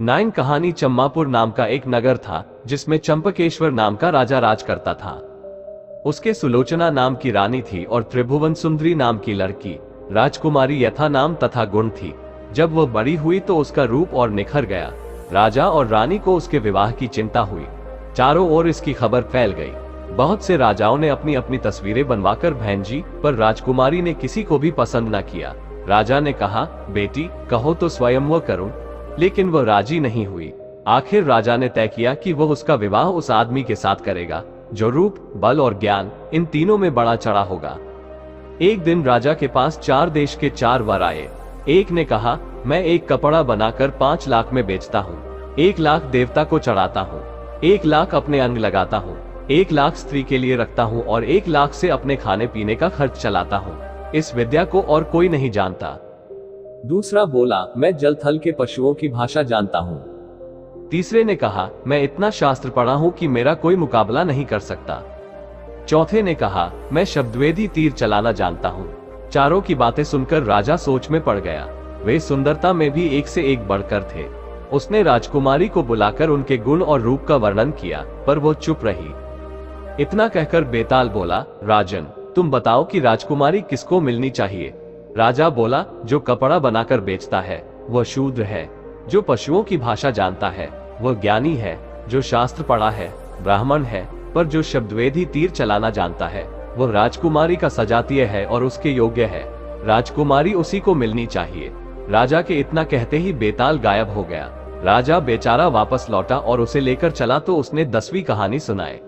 9 कहानी चम्मापुर नाम का एक नगर था जिसमें चंपकेश्वर नाम का राजा राज करता था। उसके सुलोचना नाम की रानी थी और त्रिभुवन सुंदरी नाम की लड़की राजकुमारी यथा नाम तथा गुण थी। जब वह बड़ी हुई तो उसका रूप और निखर गया। राजा और रानी को उसके विवाह की चिंता हुई। चारों ओर इसकी खबर फैल गई। बहुत से राजाओं ने अपनी अपनी तस्वीरें बनवाकर भेजी, पर राजकुमारी ने किसी को भी पसंद न किया। राजा ने कहा, बेटी कहो तो स्वयंवर करूं, लेकिन वह राजी नहीं हुई। आखिर राजा ने तय किया कि वह उसका विवाह उस आदमी के साथ करेगा जो रूप, बल और ज्ञान इन तीनों में बड़ा चढ़ा होगा। एक दिन राजा के पास 4 देश के 4 वर आए। एक ने कहा, मैं एक कपड़ा बनाकर 5 लाख में बेचता हूँ, 1 लाख देवता को चढ़ाता हूँ, 1 लाख अपने अंग लगाता हूँ, 1 लाख स्त्री के लिए रखता हूँ और 1 लाख से अपने खाने पीने का खर्च चलाता हूँ। इस विद्या को और कोई नहीं जानता। दूसरा बोला, मैं जल थल के पशुओं की भाषा जानता हूँ। तीसरे ने कहा, मैं इतना शास्त्र पढ़ा हूँ कि मेरा कोई मुकाबला नहीं कर सकता। चौथे ने कहा, मैं शब्दवेदी तीर चलाना जानता हूँ। चारों की बातें सुनकर राजा सोच में पड़ गया। वे सुंदरता में भी एक से एक बढ़कर थे। उसने राजकुमारी को बुलाकर उनके गुण और रूप का वर्णन किया, पर वो चुप रही। इतना कहकर बेताल बोला, राजन तुम बताओ कि राजकुमारी किसको मिलनी चाहिए। राजा बोला, जो कपड़ा बनाकर बेचता है वह शूद्र है, जो पशुओं की भाषा जानता है वह ज्ञानी है, जो शास्त्र पढ़ा है ब्राह्मण है, पर जो शब्दवेदी तीर चलाना जानता है वह राजकुमारी का सजातीय है और उसके योग्य है। राजकुमारी उसी को मिलनी चाहिए। राजा के इतना कहते ही बेताल गायब हो गया। राजा बेचारा वापस लौटा और उसे लेकर चला तो उसने 10वीं कहानी सुनाई।